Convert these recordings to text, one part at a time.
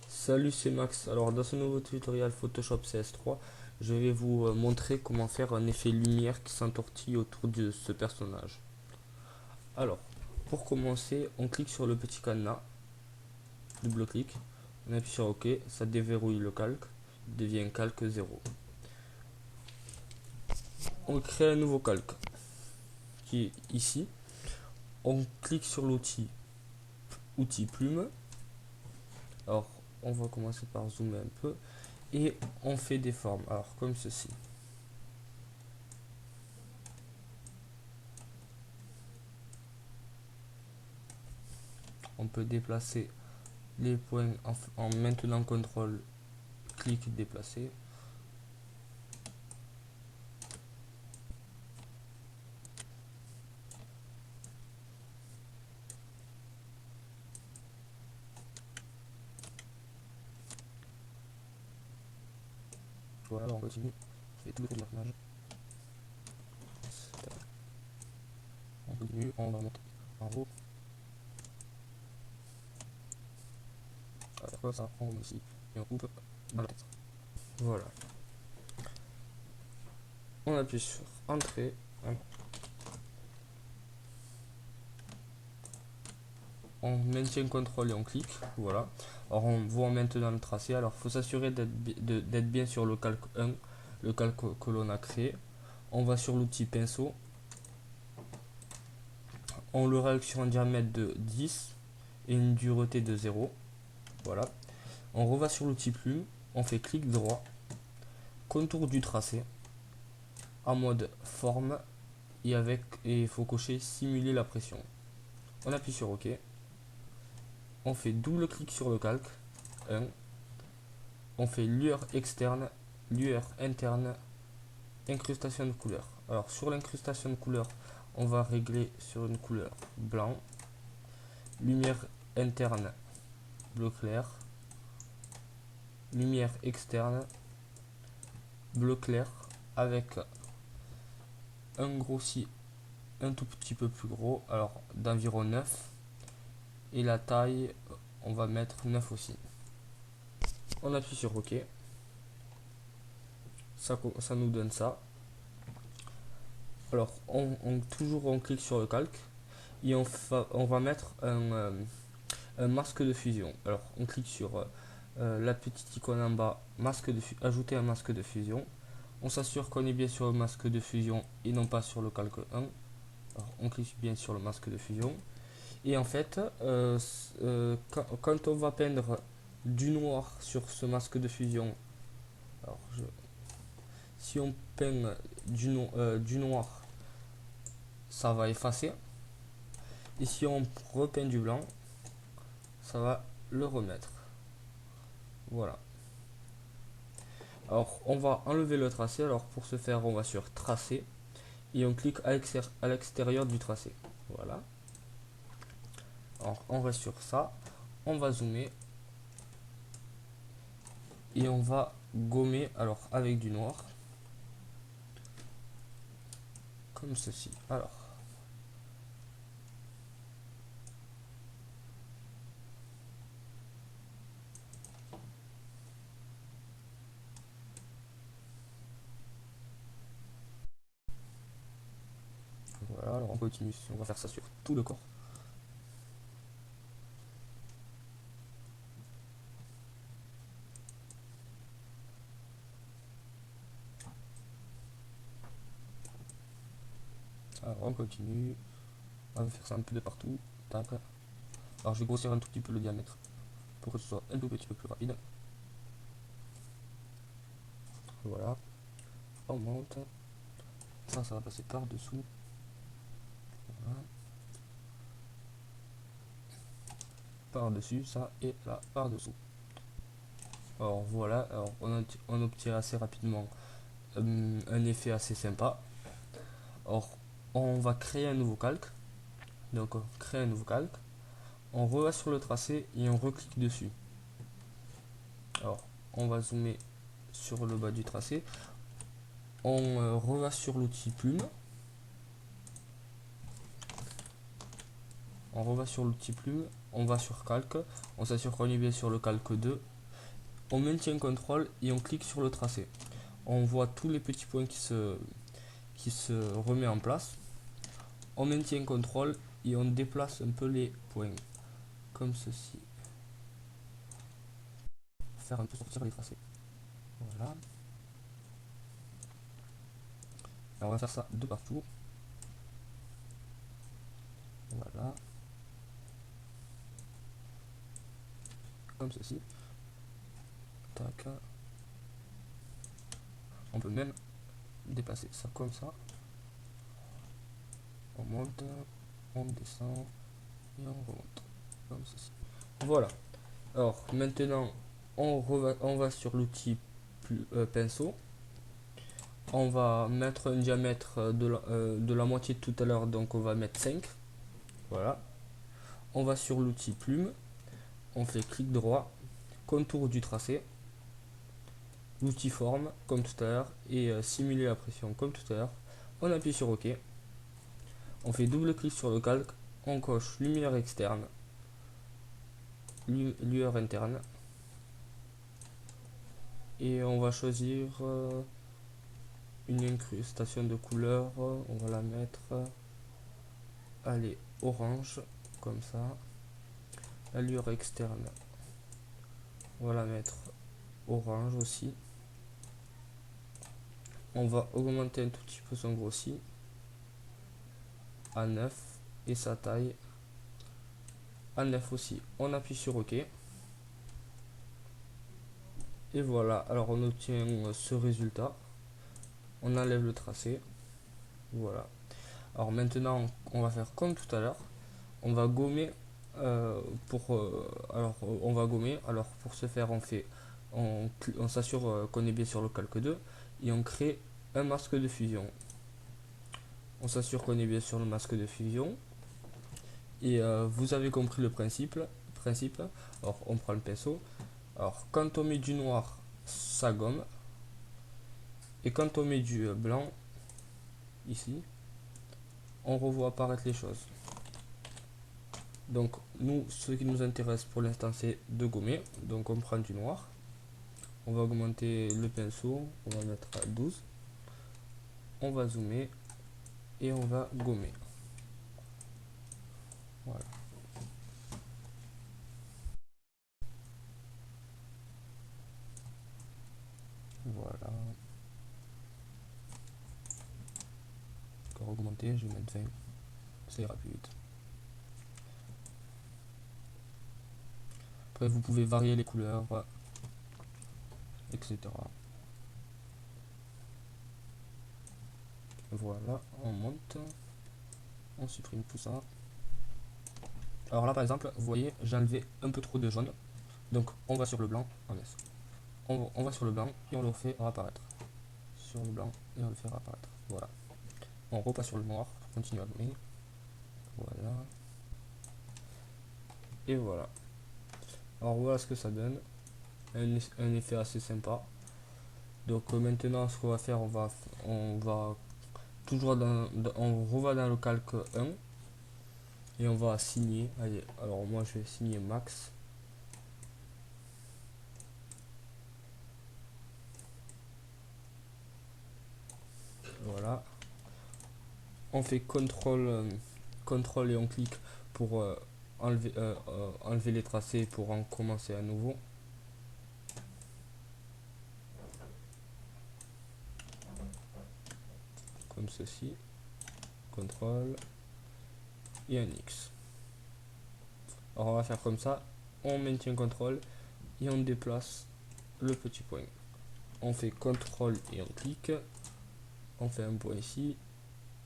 Salut, c'est Max. Alors dans ce nouveau tutoriel Photoshop CS3, je vais vous montrer comment faire un effet lumière qui s'entortille autour de ce personnage. Alors, pour commencer, on clique sur le petit cadenas, double-clic, on appuie sur OK, ça déverrouille le calque, il devient calque 0. On crée un nouveau calque qui est ici. On clique sur l'outil plume. Alors, on va commencer par zoomer un peu et on fait des formes. Alors, comme ceci. On peut déplacer les points en maintenant CTRL, clic déplacer. Voilà, on continue. On fait tout le tour du personnage. On continue, on va monter en haut. Alors, ça prend ici et on coupe dans la tête. Voilà. On appuie sur Entrée. On maintient CTRL et on clique. Voilà. Alors on voit maintenant le tracé. Alors il faut s'assurer d'être bien sur le calque 1, le calque que l'on a créé. On va sur l'outil pinceau. On le règle sur un diamètre de 10 et une dureté de 0. Voilà. On reva sur l'outil plume. On fait clic droit. Contour du tracé. En mode forme. Et il faut cocher simuler la pression. On appuie sur OK. On fait double clic sur le calque 1. On fait lueur externe, lueur interne, incrustation de couleur. Alors sur l'incrustation de couleur, on va régler sur une couleur blanc, lumière interne bleu clair, lumière externe bleu clair avec un grossi un tout petit peu plus gros, alors d'environ 9, et la taille on va mettre 9 aussi. On appuie sur OK, ça nous donne ça. Alors toujours on clique sur le calque et on va mettre un masque de fusion. Alors on clique sur la petite icône en bas, ajouter un masque de fusion. On s'assure qu'on est bien sur le masque de fusion et non pas sur le calque 1. Alors on clique bien sur le masque de fusion. Et en fait, quand on va peindre du noir sur ce masque de fusion, alors si on peint du noir, ça va effacer. Et si on repeint du blanc, ça va le remettre. Voilà. Alors on va enlever le tracé. Alors pour ce faire, on va sur tracé et on clique à l'extérieur du tracé. Voilà. Alors on reste sur ça. On va zoomer et on va gommer alors avec du noir comme ceci. Alors voilà, alors on continue. On va faire ça sur tout le corps. Alors on continue. On va faire ça un peu de partout. Tac. Alors je vais grossir un tout petit peu le diamètre pour que ce soit un tout petit peu plus rapide. Voilà. On monte. Ça va passer par dessous. Voilà. Par dessus, ça et là par dessous. Alors voilà, alors on obtient assez rapidement un effet assez sympa. Alors on va créer un nouveau calque. Donc on crée un nouveau calque. On reva sur le tracé et on reclique dessus. Alors on va zoomer sur le bas du tracé. On reva sur l'outil plume. On reva sur l'outil plume. On va sur calque. On s'assure qu'on est bien sur le calque 2. On maintient contrôle et on clique sur le tracé. On voit tous les petits points qui se remet en place. On maintient contrôle et on déplace un peu les points. Comme ceci. Faire un peu sortir les tracés. Voilà. Et on va faire ça de partout. Voilà. Comme ceci. Tac. On peut même déplacer ça comme ça. On monte, on descend et on remonte. Comme ceci. Voilà. Alors maintenant on va sur l'outil pinceau. On va mettre un diamètre de la moitié de tout à l'heure, donc on va mettre 5. Voilà. On va sur l'outil plume. On fait clic droit, contour du tracé, l'outil forme comme tout à l'heure et simuler la pression comme tout à l'heure. On appuie sur OK. On fait double clic sur le calque. On coche lumière externe, lueur interne. Et on va choisir une incrustation de couleur. On va la mettre, allez, orange, comme ça. La lueur externe, on va la mettre orange aussi. On va augmenter un tout petit peu son grossi à 9 et sa taille à 9 aussi. On appuie sur OK. Et voilà, alors on obtient ce résultat. On enlève le tracé. Voilà. Alors maintenant, on va faire comme tout à l'heure. On va gommer on va gommer. Alors pour ce faire, on s'assure qu'on est bien sur le calque 2 et on crée un masque de fusion. On s'assure qu'on est bien sur le masque de fusion. Et vous avez compris le principe. Alors on prend le pinceau. Alors quand on met du noir, ça gomme. Et quand on met du blanc, ici, on revoit apparaître les choses. Donc nous, ce qui nous intéresse pour l'instant, c'est de gommer. Donc on prend du noir. On va augmenter le pinceau. On va mettre à 12. On va zoomer. Et on va gommer. Voilà. Voilà. Encore augmenter, je vais mettre 20. Ça ira plus vite. Après, vous pouvez varier les couleurs, etc. Voilà, on monte. On supprime tout ça. Alors là, par exemple, vous voyez, j'ai enlevé un peu trop de jaune. Donc, on va sur le blanc. On va sur le blanc et on le fait réapparaître. Sur le blanc et on le fait réapparaître. Voilà. On repasse sur le noir pour continuer à gommer. Voilà. Et voilà. Alors voilà ce que ça donne. Un effet assez sympa. Donc maintenant ce qu'on va faire, on va toujours on reva dans le calque 1 et on va signer. Allez, alors moi je vais signer max. Voilà. On fait contrôle et on clique pour enlever les tracés pour en commencer à nouveau. Comme ceci. Contrôle et un X. Alors on va faire comme ça. On maintient contrôle et on déplace le petit point. On fait contrôle et on clique. On fait un point ici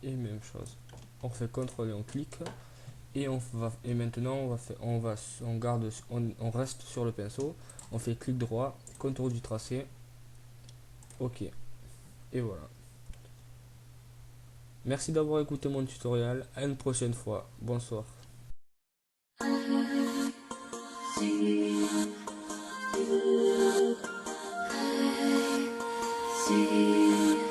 et même chose. On fait contrôle et on clique et maintenant on reste sur le pinceau. On fait clic droit, contour du tracé. OK. Et voilà. Merci d'avoir écouté mon tutoriel. À une prochaine fois. Bonsoir. See